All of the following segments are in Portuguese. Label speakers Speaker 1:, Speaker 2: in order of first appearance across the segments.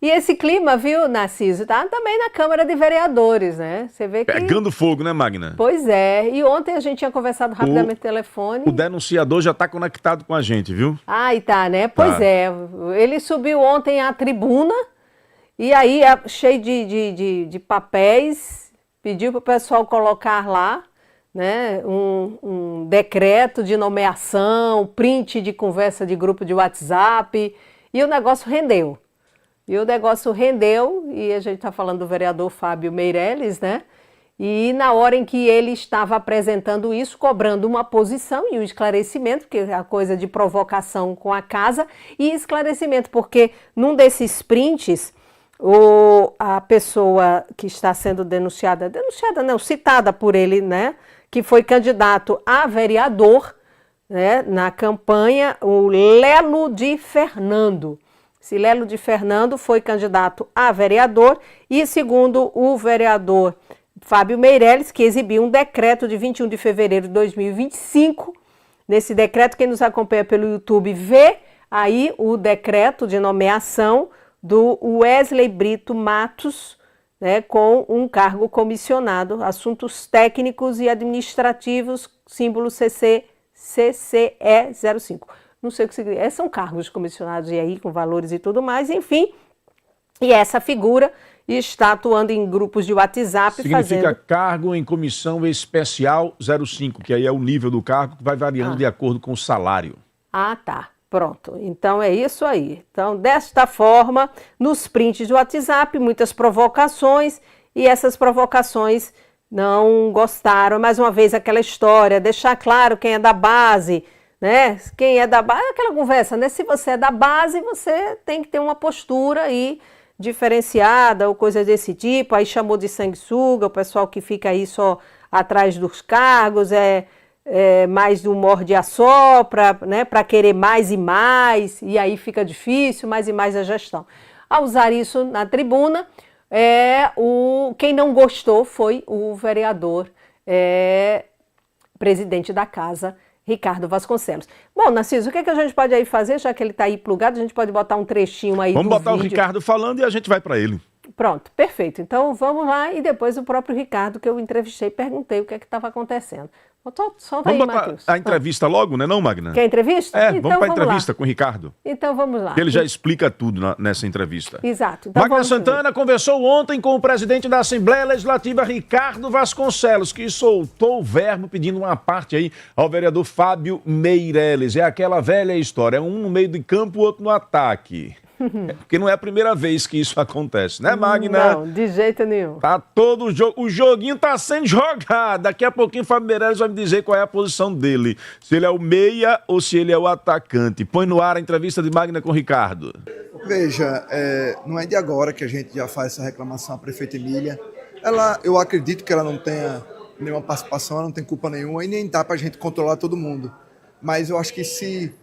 Speaker 1: E esse clima, viu, Narciso, tá também na Câmara de Vereadores, né? Você vê que...
Speaker 2: Pegando fogo, né, Magna?
Speaker 1: Pois é. E ontem a gente tinha conversado rapidamente no telefone.
Speaker 2: O denunciador já está conectado com a gente, viu?
Speaker 1: Ah, e tá, né? Pois é. Ele subiu ontem à tribuna e aí, cheio de papéis, pediu para o pessoal colocar lá, né, um decreto de nomeação, print de conversa de grupo de WhatsApp, e o negócio rendeu. E a gente está falando do vereador Fábio Meirelles, né? E na hora em que ele estava apresentando isso, cobrando uma posição e um esclarecimento, porque é a coisa de provocação com a casa, e esclarecimento, porque num desses prints, a pessoa que está sendo denunciada não, citada por ele, né? Que foi candidato a vereador, né, na campanha, o Lelo de Fernando. Esse Lelo de Fernando foi candidato a vereador e, segundo o vereador Fábio Meirelles, que exibiu um decreto de 21 de fevereiro de 2025. Nesse decreto, quem nos acompanha pelo YouTube vê aí o decreto de nomeação do Wesley Brito Matos, né, com um cargo comissionado, assuntos técnicos e administrativos, símbolo CCE05. Não sei o que significa, são cargos comissionados e aí com valores e tudo mais, enfim. E essa figura está atuando em grupos de WhatsApp.
Speaker 2: Significa cargo em comissão especial 05, que aí é o nível do cargo que vai variando de acordo com o salário.
Speaker 1: Ah, tá. Pronto. Então é isso aí. Então, desta forma, nos prints de WhatsApp, muitas provocações, e essas provocações não gostaram. Mais uma vez, aquela história, deixar claro quem é da base, né? Quem é da base, aquela conversa, né? Se você é da base, você tem que ter uma postura aí diferenciada ou coisa desse tipo. Aí chamou de sanguessuga, o pessoal que fica aí só atrás dos cargos, mais do morde-a-sopra, né, para querer mais e aí fica difícil, mais e mais a gestão. Ao usar isso na tribuna, quem não gostou foi o vereador, presidente da casa, Ricardo Vasconcelos. Bom, Narciso, o que a gente pode aí fazer, já que ele está aí plugado, a gente pode botar um trechinho aí do vídeo.
Speaker 2: Vamos botar o Ricardo falando e a gente vai para ele.
Speaker 1: Pronto, perfeito. Então vamos lá e depois o próprio Ricardo, que eu entrevistei, perguntei o que estava acontecendo. Solta aí,
Speaker 2: vamos botar
Speaker 1: Matheus.
Speaker 2: a entrevista logo, né, não, Magna?
Speaker 1: Quer entrevista?
Speaker 2: Então, vamos para a entrevista lá com o Ricardo.
Speaker 1: Então vamos lá.
Speaker 2: Ele já explica tudo nessa entrevista.
Speaker 1: Exato. Então,
Speaker 2: Magna Santana conversou ontem com o presidente da Assembleia Legislativa, Ricardo Vasconcelos, que soltou o verbo pedindo uma parte aí ao vereador Fábio Meirelles. É aquela velha história, um no meio de campo, o outro no ataque. Porque não é a primeira vez que isso acontece, né, Magna?
Speaker 1: Não, de jeito nenhum.
Speaker 2: Tá todo o joguinho tá sendo jogado. Daqui a pouquinho o Fábio Meirelles vai me dizer qual é a posição dele. Se ele é o meia ou se ele é o atacante. Põe no ar a entrevista de Magna com o Ricardo.
Speaker 3: Veja, não é de agora que a gente já faz essa reclamação à prefeita Emília. Eu acredito que ela não tenha nenhuma participação, ela não tem culpa nenhuma e nem dá pra gente controlar todo mundo. Mas eu acho que se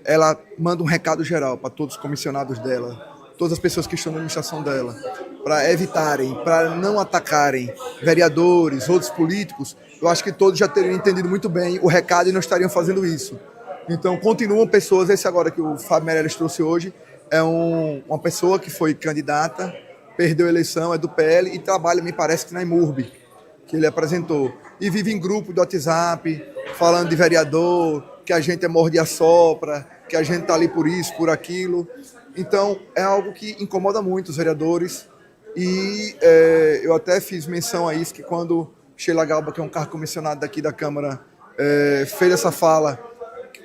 Speaker 3: ela manda um recado geral para todos os comissionados dela, todas as pessoas que estão na administração dela, para evitarem, para não atacarem vereadores, outros políticos, eu acho que todos já teriam entendido muito bem o recado e não estariam fazendo isso. Então, continuam pessoas, esse agora que o Fábio Meirelles trouxe hoje, é uma pessoa que foi candidata, perdeu a eleição, é do PL e trabalha, me parece que na IMURB, que ele apresentou. E vive em grupo do WhatsApp, falando de vereador, que a gente é morde-a-sopra, que a gente está ali por isso, por aquilo. Então, é algo que incomoda muito os vereadores. E eu até fiz menção a isso, que quando Sheila Galba, que é um cargo comissionado daqui da Câmara, fez essa fala,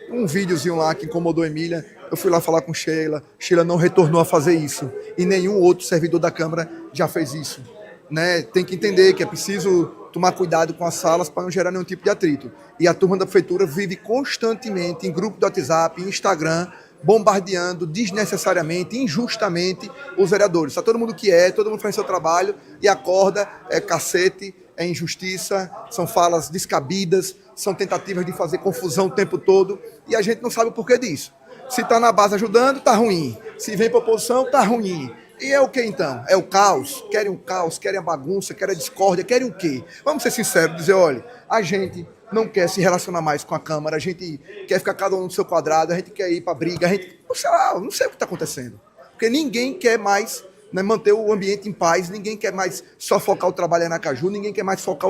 Speaker 3: um videozinho lá que incomodou a Emília, eu fui lá falar com Sheila não retornou a fazer isso. E nenhum outro servidor da Câmara já fez isso. Né? Tem que entender que é preciso tomar cuidado com as salas para não gerar nenhum tipo de atrito. E a turma da prefeitura vive constantemente em grupo do WhatsApp, Instagram, bombardeando desnecessariamente, injustamente os vereadores. Está todo mundo todo mundo faz seu trabalho e acorda, é cacete, é injustiça, são falas descabidas, são tentativas de fazer confusão o tempo todo e a gente não sabe o porquê disso. Se está na base ajudando, está ruim. Se vem para a oposição, está ruim. E é o que então? É o caos? Querem o caos, querem a bagunça, querem a discórdia, querem o quê? Vamos ser sinceros, dizer, olha, a gente não quer se relacionar mais com a Câmara, a gente quer ficar cada um no seu quadrado, a gente quer ir para briga, a gente, não sei o que está acontecendo. Porque ninguém quer mais, né, manter o ambiente em paz, ninguém quer mais só focar o trabalho em Aracaju, ninguém quer mais focar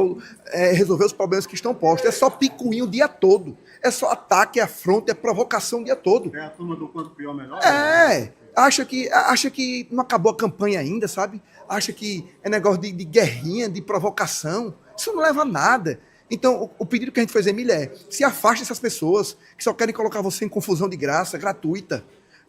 Speaker 3: resolver os problemas que estão postos. É só picuinho o dia todo. É só ataque, afronta, é provocação o dia todo.
Speaker 4: É a turma do quanto pior, melhor?
Speaker 3: Acha que não acabou a campanha ainda, sabe? Acha que é negócio de guerrinha, de provocação. Isso não leva a nada. Então, o pedido que a gente faz, Emília, é se afaste dessas pessoas que só querem colocar você em confusão de graça, gratuita.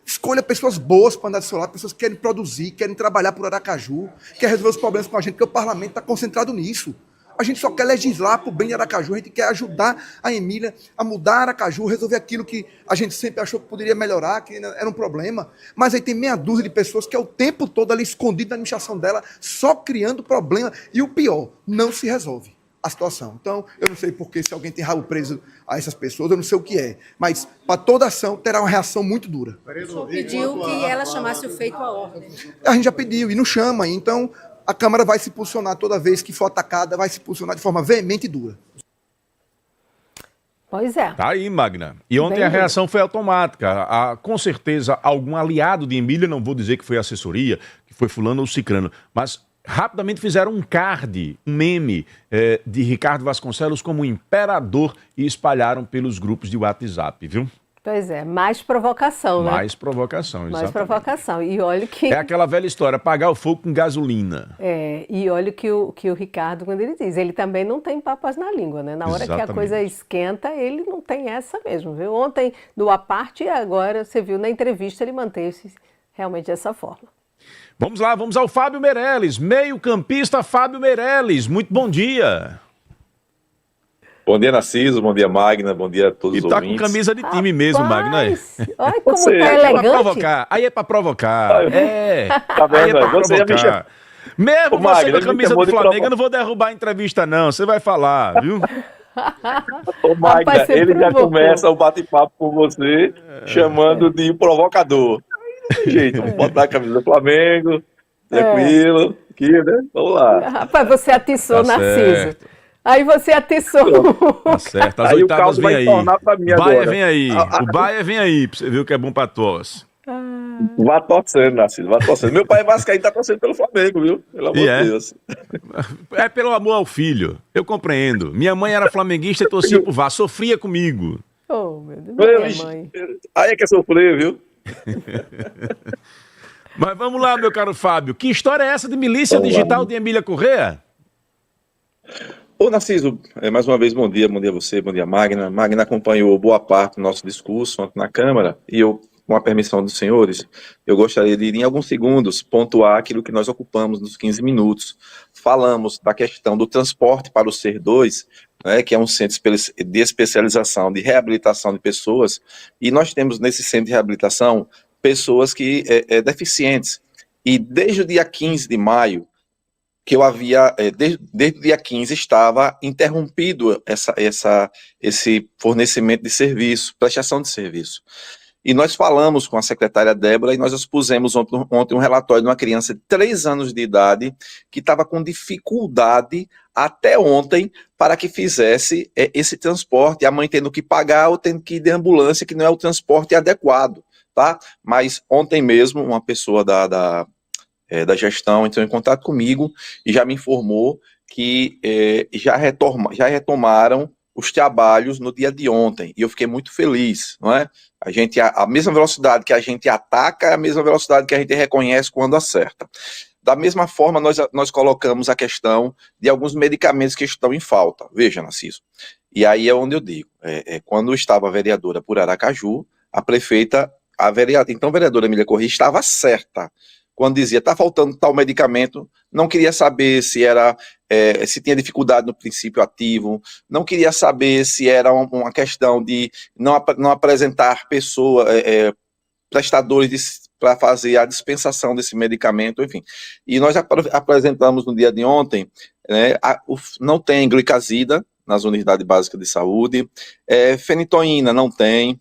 Speaker 3: Escolha pessoas boas para andar do seu lado, pessoas que querem produzir, querem trabalhar por Aracaju, querem resolver os problemas com a gente, porque o parlamento está concentrado nisso. A gente só quer legislar para o bem de Aracaju, a gente quer ajudar a Emília a mudar Aracaju, resolver aquilo que a gente sempre achou que poderia melhorar, que era um problema. Mas aí tem meia dúzia de pessoas que é o tempo todo ali escondido na administração dela, só criando problema. E o pior, não se resolve a situação. Então, eu não sei porque se alguém tem rabo preso a essas pessoas, eu não sei o que é. Mas, para toda ação, terá uma reação muito dura.
Speaker 5: O senhor pediu que ela chamasse o feito à ordem.
Speaker 3: A gente já pediu e não chama. Então, a Câmara vai se posicionar toda vez que for atacada, vai se posicionar de forma veemente e dura.
Speaker 1: Pois é.
Speaker 2: Tá aí, Magna. E ontem
Speaker 1: Bem
Speaker 2: a reação foi automática. Com certeza, algum aliado de Emília, não vou dizer que foi assessoria, que foi fulano ou cicrano, mas rapidamente fizeram um card, um meme de Ricardo Vasconcelos como imperador e espalharam pelos grupos de WhatsApp, viu?
Speaker 1: Pois é, mais provocação, né?
Speaker 2: Mais provocação, exatamente.
Speaker 1: Mais provocação. E olha que...
Speaker 2: É aquela velha história, apagar o fogo com gasolina.
Speaker 1: E olha que o Ricardo, quando ele diz, ele também não tem papas na língua, né? Na hora que a coisa esquenta, ele não tem essa mesmo, viu? Ontem, do à parte, e agora, você viu na entrevista, ele manteve-se realmente dessa forma.
Speaker 2: Vamos lá, vamos ao Fábio Meirelles, meio-campista Fábio Meirelles. Muito bom dia.
Speaker 6: Bom dia, Narciso, bom dia, Magna, bom dia a todos os ouvintes.
Speaker 2: E tá com camisa de time mesmo, Magna.
Speaker 1: Olha como
Speaker 6: Você,
Speaker 1: tá elegante.
Speaker 2: Aí é pra provocar.
Speaker 6: Tá vendo?
Speaker 2: Aí é pra
Speaker 6: Você ia me
Speaker 2: provocar. Mesmo
Speaker 6: Ô,
Speaker 2: você
Speaker 6: Magna,
Speaker 2: com a
Speaker 6: ele me
Speaker 2: camisa
Speaker 6: chamou
Speaker 2: do
Speaker 6: de
Speaker 2: Flamengo, eu não vou derrubar a entrevista não, você vai falar, viu?
Speaker 6: Ô, Magna,
Speaker 1: Rapaz, você
Speaker 6: ele já
Speaker 1: provocou.
Speaker 6: começa o bate-papo com você, chamando de provocador. Não tem jeito, vou botar a camisa do Flamengo, tranquilo, aqui, né? Vamos lá.
Speaker 1: Rapaz, você atiçou,
Speaker 2: Tá
Speaker 1: Narciso.
Speaker 2: certo.
Speaker 1: Aí você atiçou.
Speaker 2: Tá certo, as
Speaker 6: Aí o
Speaker 2: oitavas
Speaker 6: caldo
Speaker 2: vem
Speaker 6: vai
Speaker 2: aí.
Speaker 6: tornar pra mim
Speaker 2: Baia
Speaker 6: agora.
Speaker 2: vem aí, o Baia vem aí, pra você ver o que é bom pra tosse.
Speaker 6: Vá torcendo, Narciso, vá torcendo. Meu pai é vascaíno, tá torcendo pelo Flamengo, viu? Pelo amor de Deus.
Speaker 2: É pelo amor ao filho, eu compreendo. Minha mãe era flamenguista e torcia pro Vasco, sofria comigo.
Speaker 1: Oh, meu Deus, minha mãe.
Speaker 6: Aí é que é sofrer, viu?
Speaker 2: Mas vamos lá, meu caro Fábio. Que história é essa de milícia digital de Emília Corrêa?
Speaker 6: Ô, Narciso, mais uma vez, bom dia a você, bom dia, Magna. Magna acompanhou boa parte do nosso discurso ontem na Câmara e eu, com a permissão dos senhores, eu gostaria de, em alguns segundos, pontuar aquilo que nós ocupamos nos 15 minutos. Falamos da questão do transporte para o SER 2, né, que é um centro de especialização, de reabilitação de pessoas, e nós temos nesse centro de reabilitação pessoas que deficientes. E desde o dia 15 de maio, que eu havia, desde o dia 15, estava interrompido esse fornecimento de serviço, prestação de serviço. E nós falamos com a secretária Débora e nós expusemos ontem um relatório de uma criança de 3 anos de idade que estava com dificuldade até ontem para que fizesse esse transporte, a mãe tendo que pagar ou tendo que ir de ambulância, que não é o transporte adequado, tá? Mas ontem mesmo, uma pessoa da gestão entrou em contato comigo e já me informou que já retomaram os trabalhos no dia de ontem, e eu fiquei muito feliz, não é? A mesma velocidade que a gente ataca é a mesma velocidade que a gente reconhece quando acerta. Da mesma forma, nós colocamos a questão de alguns medicamentos que estão em falta. Veja, Narciso, e aí é onde eu digo, quando estava a vereadora por Aracaju, a prefeita, então a vereadora Emília Corrêa estava certa, quando dizia, está faltando tal medicamento, não queria saber se se tinha dificuldade no princípio ativo, não queria saber se era uma questão de não apresentar prestadores para fazer a dispensação desse medicamento, enfim. E nós apresentamos no dia de ontem, né, não tem glicazida nas unidades básicas de saúde, fenitoína não tem,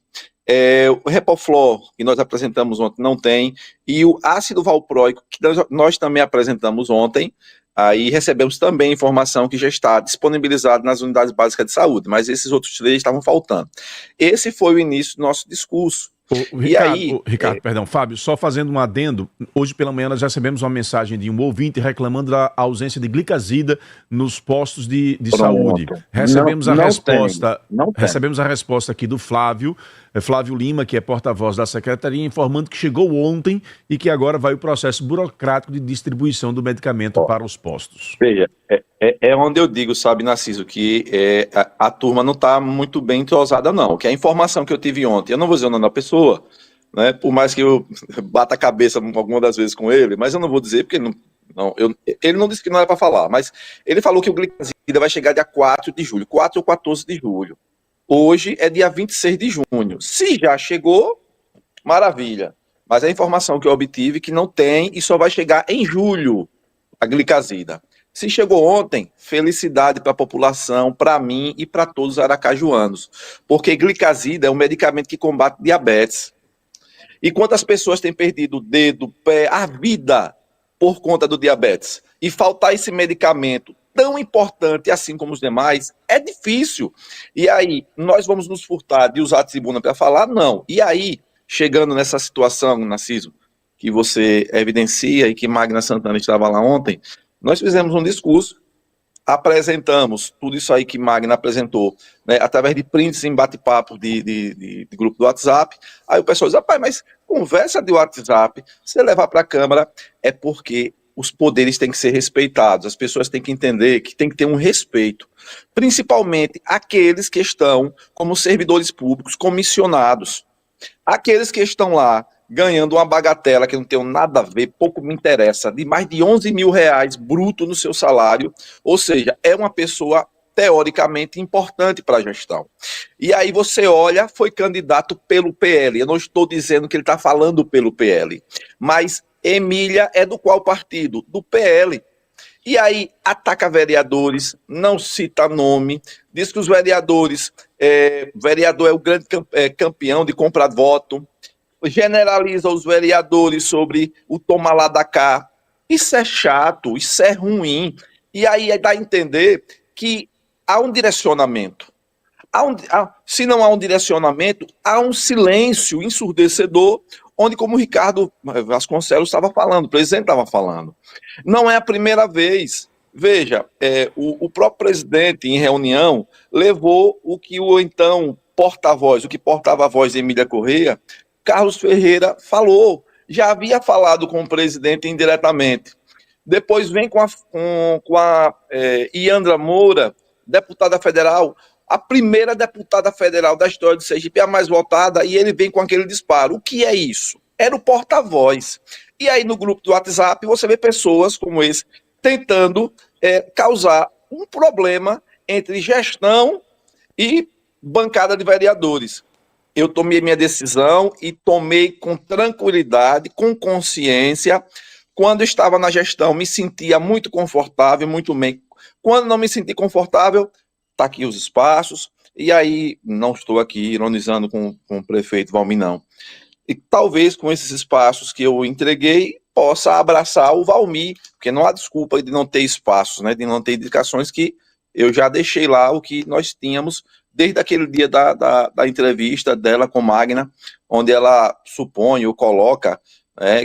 Speaker 6: o Repoflor, que nós apresentamos ontem, não tem, e o ácido valproico, que nós também apresentamos ontem, aí recebemos também informação que já está disponibilizado nas unidades básicas de saúde, mas esses outros 3 estavam faltando. Esse foi o início do nosso discurso,
Speaker 2: Ricardo, perdão, Fábio, só fazendo um adendo, hoje pela manhã nós recebemos uma mensagem de um ouvinte reclamando da ausência de glicazida nos postos de saúde. Recebemos recebemos a resposta aqui do Flávio Lima, que é porta-voz da Secretaria, informando que chegou ontem e que agora vai o processo burocrático de distribuição do medicamento para os postos.
Speaker 6: Veja, é onde eu digo, sabe, Narciso, que a turma não está muito bem entrosada, não. Que a informação que eu tive ontem, eu não vou dizer o nome da pessoa, né, por mais que eu bata a cabeça alguma das vezes com ele, mas eu não vou dizer, porque ele não disse que não era para falar, mas ele falou que o glicazida vai chegar dia 4 de julho, 4 ou 14 de julho. Hoje é dia 26 de junho. Se já chegou, maravilha. Mas a informação que eu obtive é que não tem e só vai chegar em julho a glicazida. Se chegou ontem, felicidade para a população, para mim e para todos os aracajuanos. Porque glicazida é um medicamento que combate diabetes. E quantas pessoas têm perdido o dedo, o pé, a vida por conta do diabetes? E faltar esse medicamento tão importante assim como os demais, é difícil. E aí, nós vamos nos furtar de usar a tribuna para falar? Não. E aí, chegando nessa situação, Narciso, que você evidencia e que Magna Santana estava lá ontem, nós fizemos um discurso, apresentamos tudo isso aí que Magna apresentou, né, através de prints em bate-papo de grupo do WhatsApp. Aí o pessoal diz, rapaz, mas conversa de WhatsApp, você levar para a Câmara, é porque os poderes têm que ser respeitados, as pessoas têm que entender que tem que ter um respeito, principalmente aqueles que estão como servidores públicos comissionados, aqueles que estão lá ganhando uma bagatela que não tem nada a ver, pouco me interessa, de mais de 11 mil reais bruto no seu salário, ou seja, é uma pessoa teoricamente importante para a gestão. E aí você olha, foi candidato pelo PL, eu não estou dizendo que ele está falando pelo PL, mas Emília é do qual partido? Do PL. E aí ataca vereadores, não cita nome, diz que os vereadores, vereador é o grande campeão de comprar voto, generaliza os vereadores sobre o toma lá da cá. Isso é chato, isso é ruim. E aí dá a entender que há um direcionamento. Se não há um direcionamento, há um silêncio ensurdecedor, onde, como o Ricardo Vasconcelos estava falando, o presidente estava falando. Não é a primeira vez. Veja, o próprio presidente, em reunião, levou o que o então porta-voz, o que portava a voz de Emília Correia, Carlos Ferreira, falou. Já havia falado com o presidente indiretamente. Depois vem com a Iandra Moura, deputada federal, a primeira deputada federal da história de Sergipe, a mais votada, e ele vem com aquele disparo. O que é isso? Era o porta-voz. E aí no grupo do WhatsApp você vê pessoas como esse tentando causar um problema entre gestão e bancada de vereadores. Eu tomei minha decisão e tomei com tranquilidade, com consciência. Quando estava na gestão, me sentia muito confortável, muito bem. Quando não me senti confortável, está aqui os espaços, e aí não estou aqui ironizando com o prefeito Valmir, não. E talvez com esses espaços que eu entreguei, possa abraçar o Valmir, porque não há desculpa de não ter espaços, né, de não ter indicações, que eu já deixei lá o que nós tínhamos desde aquele dia da entrevista dela com Magna, onde ela supõe ou coloca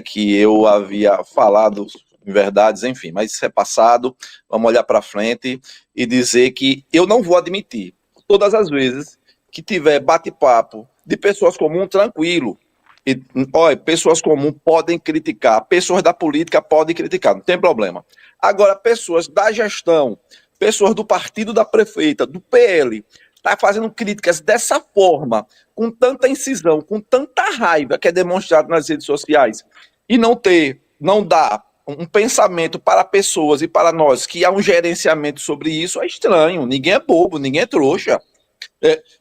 Speaker 6: que eu havia falado verdades, enfim, mas isso é passado, vamos olhar para frente e dizer que eu não vou admitir, todas as vezes que tiver bate-papo de pessoas comuns, tranquilo, e, olha, pessoas comuns podem criticar, pessoas da política podem criticar, não tem problema. Agora, pessoas da gestão, pessoas do partido da prefeita, do PL, tá fazendo críticas dessa forma, com tanta incisão, com tanta raiva que é demonstrado nas redes sociais, e não dá um pensamento para pessoas e para nós que há um gerenciamento sobre isso, é estranho. Ninguém é bobo, ninguém é trouxa.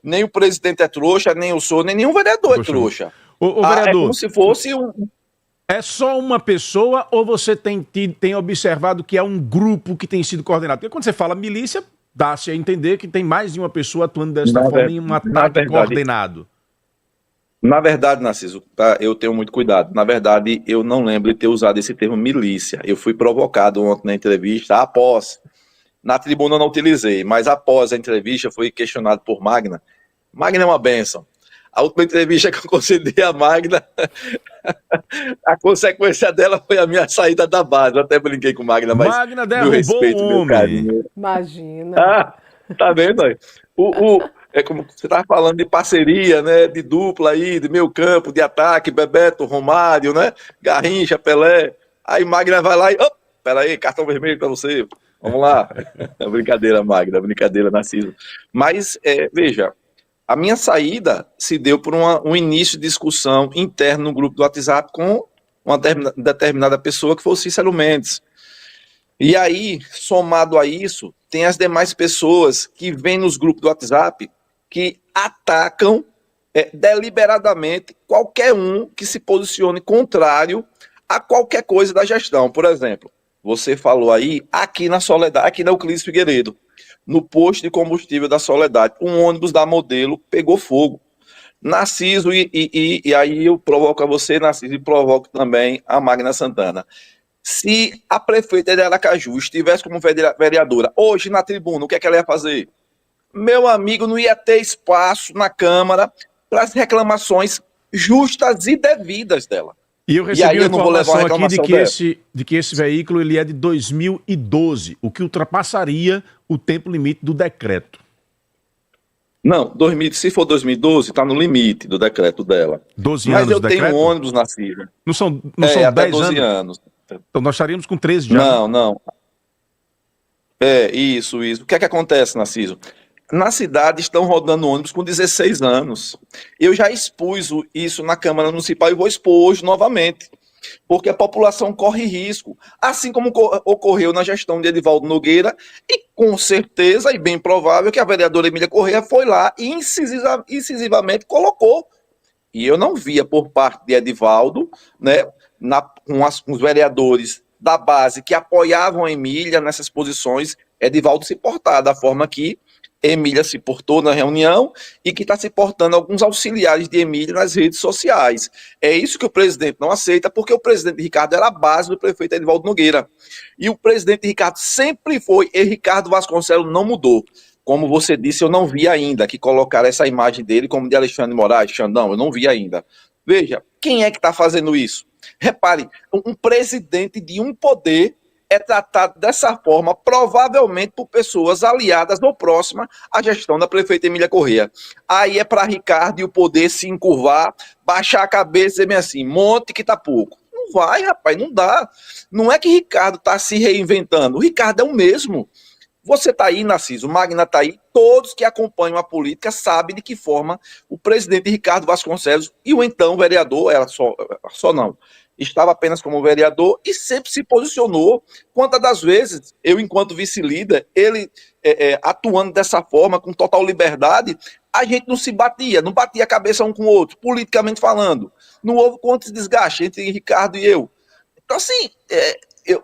Speaker 6: Nem o presidente é trouxa, nem eu sou, nem nenhum vereador é trouxa.
Speaker 2: O vereador,
Speaker 6: é como se fosse um...
Speaker 2: É só uma pessoa ou você tem observado que é um grupo que tem sido coordenado? Porque quando você fala milícia, dá-se a entender que tem mais de uma pessoa atuando desta forma em um ataque coordenado.
Speaker 6: Na verdade, Narciso, tá, eu tenho muito cuidado. Na verdade, eu não lembro de ter usado esse termo milícia. Eu fui provocado ontem na entrevista, na tribuna eu não utilizei, mas após a entrevista fui questionado por Magna. Magna é uma bênção. A última entrevista que eu concedi à Magna, a consequência dela foi a minha saída da base. Eu até brinquei com Magna, mas
Speaker 2: Magna
Speaker 6: meu
Speaker 2: derrubou
Speaker 6: respeito,
Speaker 2: o
Speaker 6: meu
Speaker 2: homem.
Speaker 6: carinho.
Speaker 1: Imagina.
Speaker 6: Ah, tá vendo aí? É como você estava falando de parceria, né? De dupla aí, de meio campo, de ataque, Bebeto, Romário, né? Garrincha, Pelé. Aí Magna vai lá e. Oh, peraí, cartão vermelho para você. Vamos lá. Brincadeira, Magna, brincadeira, Narciso. Mas, veja, a minha saída se deu por um início de discussão interna no grupo do WhatsApp com uma determinada pessoa que foi o Cícero Mendes. E aí, somado a isso, tem as demais pessoas que vêm nos grupos do WhatsApp que atacam deliberadamente qualquer um que se posicione contrário a qualquer coisa da gestão. Por exemplo, você falou aí, aqui na Soledade, aqui na Euclides Figueiredo, no posto de combustível da Soledade, um ônibus da Modelo pegou fogo. Narciso, e aí eu provoco a você, Narciso, e provoco também a Magna Santana. Se a prefeita de Aracaju estivesse como vereadora hoje na tribuna, o que é que ela ia fazer? Meu amigo, não ia ter espaço na Câmara para as reclamações justas e devidas dela.
Speaker 2: E eu recebi uma
Speaker 6: eu não vou levar
Speaker 2: informação
Speaker 6: a
Speaker 2: aqui
Speaker 6: reclamação
Speaker 2: de que esse veículo ele é de 2012, o que ultrapassaria o tempo limite do decreto.
Speaker 6: Não, se for 2012, está no limite do decreto dela.
Speaker 2: 12
Speaker 6: Mas
Speaker 2: anos
Speaker 6: eu
Speaker 2: do
Speaker 6: tenho
Speaker 2: decreto?
Speaker 6: um ônibus na Cisa.
Speaker 2: Não são
Speaker 6: até
Speaker 2: 10
Speaker 6: 12
Speaker 2: anos?
Speaker 6: anos.
Speaker 2: Então nós estaríamos com 13 já.
Speaker 6: Não, não. Isso. O que é que acontece, Narciso? Na cidade estão rodando ônibus com 16 anos. Eu já expus isso na Câmara Municipal e vou expor hoje novamente. Porque a população corre risco, assim como ocorreu na gestão de Edivaldo Nogueira, e com certeza, e bem provável, que a vereadora Emília Corrêa foi lá e incisivamente colocou. E eu não via por parte de Edivaldo, né, com os vereadores da base que apoiavam a Emília nessas posições, Edivaldo se portar da forma que Emília se portou na reunião e que está se portando alguns auxiliares de Emília nas redes sociais. É isso que o presidente não aceita, porque o presidente Ricardo era a base do prefeito Edivaldo Nogueira. E o presidente Ricardo sempre foi, e Ricardo Vasconcelos não mudou. Como você disse, eu não vi ainda que colocaram essa imagem dele como de Alexandre Moraes, Xandão, eu não vi ainda. Veja, quem é que está fazendo isso? Repare, um presidente de um poder é tratado dessa forma, provavelmente por pessoas aliadas ou próximas à gestão da prefeita Emília Corrêa. Aí é para Ricardo e o poder se encurvar, baixar a cabeça e dizer bem assim, monte que tá pouco. Não vai, rapaz, não dá. Não é que Ricardo está se reinventando, o Ricardo é o mesmo. Você está aí, Narciso, o Magna está aí, todos que acompanham a política sabem de que forma o presidente Ricardo Vasconcelos e o então vereador, estava apenas como vereador e sempre se posicionou. Quantas das vezes, eu enquanto vice-líder, ele atuando dessa forma, com total liberdade, a gente não se batia, não batia a cabeça um com o outro, politicamente falando. Não houve quanto desgaste entre Ricardo e eu. Então, assim,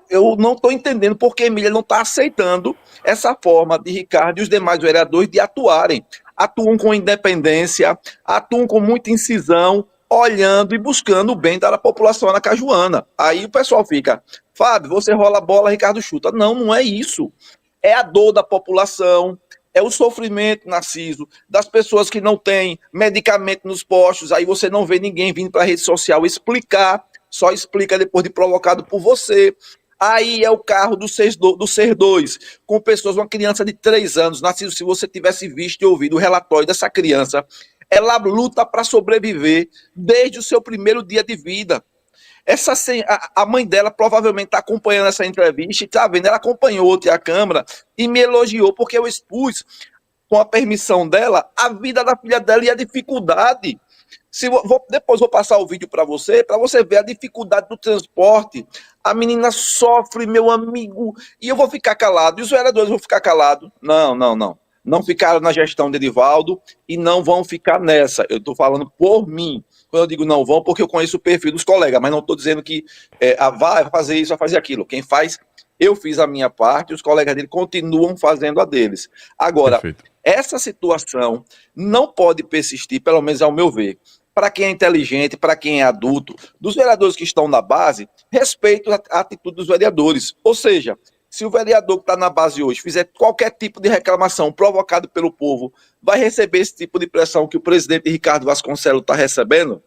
Speaker 6: eu não estou entendendo por que Emília não está aceitando essa forma de Ricardo e os demais vereadores de atuarem. Atuam com independência, atuam com muita incisão, olhando e buscando o bem da população anacajuana. Aí o pessoal fica, Fábio, você rola a bola, Ricardo chuta. Não, não é isso. É a dor da população, é o sofrimento, Narciso, das pessoas que não têm medicamento nos postos. Aí você não vê ninguém vindo para a rede social explicar, só explica depois de provocado por você. Aí é o carro do Ser 2, com pessoas, uma criança de 3 anos. Narciso, se você tivesse visto e ouvido o relatório dessa criança, ela luta para sobreviver desde o seu primeiro dia de vida. A mãe dela provavelmente está acompanhando essa entrevista e está vendo, ela acompanhou a Câmara e me elogiou porque eu expus, com a permissão dela, a vida da filha dela e a dificuldade. Depois vou passar o vídeo para você ver a dificuldade do transporte. A menina sofre, meu amigo, e eu vou ficar calado. E os vereadores vão ficar calados? Não. Não ficaram na gestão de Edivaldo e não vão ficar nessa. Eu estou falando por mim. Quando eu digo não vão, porque eu conheço o perfil dos colegas, mas não estou dizendo que vai fazer isso, vai fazer aquilo. Quem faz, eu fiz a minha parte, os colegas dele continuam fazendo a deles. Agora, perfeito. Essa situação não pode persistir, pelo menos ao meu ver. Para quem é inteligente, para quem é adulto, dos vereadores que estão na base, respeito a atitude dos vereadores. Ou seja, Se o vereador que está na base hoje fizer qualquer tipo de reclamação provocado pelo povo, vai receber esse tipo de pressão que o presidente Ricardo Vasconcelos está recebendo?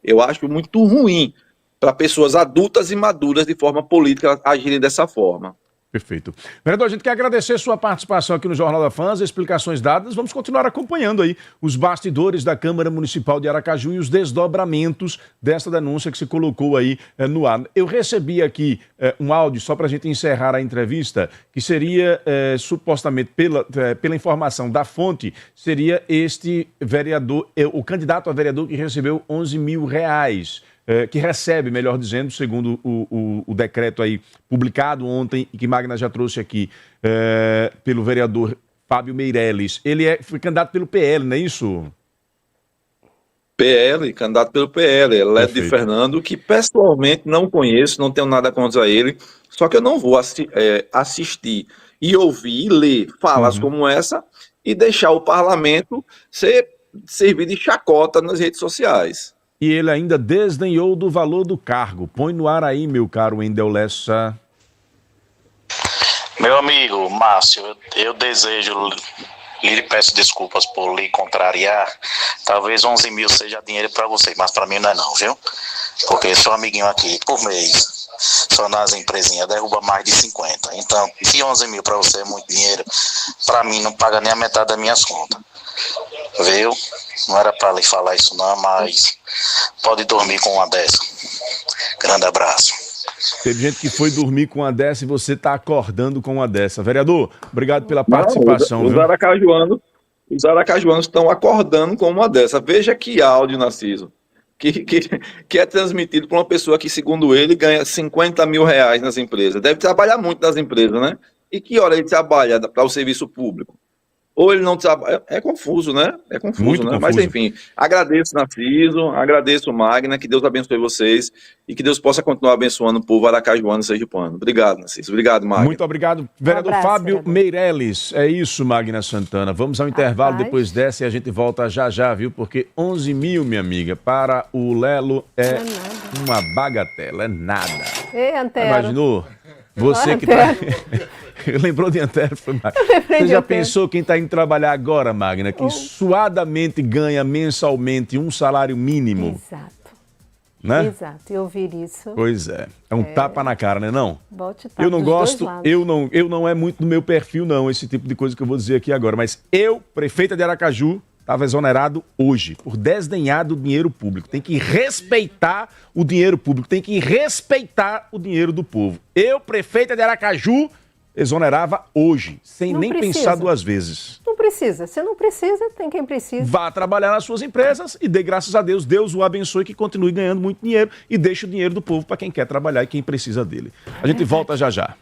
Speaker 6: Eu acho muito ruim para pessoas adultas e maduras de forma política agirem dessa forma.
Speaker 2: Perfeito. Vereador, a gente quer agradecer sua participação aqui no Jornal da Fãs, explicações dadas. Vamos continuar acompanhando aí os bastidores da Câmara Municipal de Aracaju e os desdobramentos dessa denúncia que se colocou aí no ar. Eu recebi aqui um áudio, só para a gente encerrar a entrevista, que seria supostamente, pela informação da fonte, seria este vereador, o candidato a vereador que recebeu R$11 mil. Que recebe, melhor dizendo, segundo o decreto aí publicado ontem e que Magna já trouxe aqui pelo vereador Fábio Meirelles. Ele foi candidato pelo PL, não é isso?
Speaker 6: PL, candidato pelo PL, Ledo de Fernando, que pessoalmente não conheço, não tenho nada contra ele, só que eu não vou assistir e ouvir e ler falas como essa e deixar o parlamento servir de chacota nas redes sociais.
Speaker 2: E ele ainda desdenhou do valor do cargo. Põe no ar aí, meu caro Wendel Lessa.
Speaker 4: Meu amigo Márcio, eu desejo, lhe peço desculpas por lhe contrariar. Talvez 11 mil seja dinheiro para você, mas para mim não é não, viu? Porque sou amiguinho aqui, por mês, só nas empresinhas, derruba mais de 50. Então, se 11 mil para você é muito dinheiro, para mim não paga nem a metade das minhas contas. Viu? Não era para lhe falar isso não, mas pode dormir com uma dessa. Grande abraço.
Speaker 2: Teve gente que foi dormir com uma dessa e você está acordando com uma dessa. Vereador, obrigado pela participação.
Speaker 6: Os aracajuanos estão acordando com uma dessa. Veja que áudio, Narciso, que é transmitido por uma pessoa que, segundo ele, ganha R$50 mil nas empresas. Deve trabalhar muito nas empresas, né? E que hora ele trabalha para o serviço público? Ou ele não trabalha. É confuso, né? É confuso,
Speaker 2: muito
Speaker 6: né?
Speaker 2: confuso.
Speaker 6: Mas enfim, agradeço, Narciso, agradeço, Magna, que Deus abençoe vocês e que Deus possa continuar abençoando o povo aracajuano e sergipano. Obrigado, Narciso. Obrigado, Magna.
Speaker 2: Muito obrigado. Vereador Fábio Meirelles. É isso, Magna Santana. Vamos ao intervalo depois dessa e a gente volta já, viu? Porque 11 mil, minha amiga, para o Lelo é uma bagatela, é nada.
Speaker 1: Ei, Antero.
Speaker 2: Imaginou? Você que está... Lembrou de Antero? Você já pensou quem está indo trabalhar agora, Magna, que suadamente ganha mensalmente um salário mínimo?
Speaker 1: Exato.
Speaker 2: Né?
Speaker 1: Exato. E ouvir isso...
Speaker 2: Pois é. É um tapa na cara, né, não?
Speaker 1: Bote tapa
Speaker 2: Eu não
Speaker 1: dos
Speaker 2: gosto,
Speaker 1: dois lados.
Speaker 2: eu não é muito do meu perfil, não, esse tipo de coisa que eu vou dizer aqui agora. Mas eu, prefeita de Aracaju, estava exonerado hoje por desdenhar do dinheiro público. Tem que respeitar o dinheiro público, tem que respeitar o dinheiro do povo. Eu, prefeita de Aracaju, exonerava hoje, sem nem pensar duas vezes.
Speaker 1: Não precisa. Se não precisa, tem quem precisa.
Speaker 2: Vá trabalhar nas suas empresas e dê graças a Deus. Deus o abençoe, que continue ganhando muito dinheiro e deixe o dinheiro do povo para quem quer trabalhar e quem precisa dele. A gente volta já.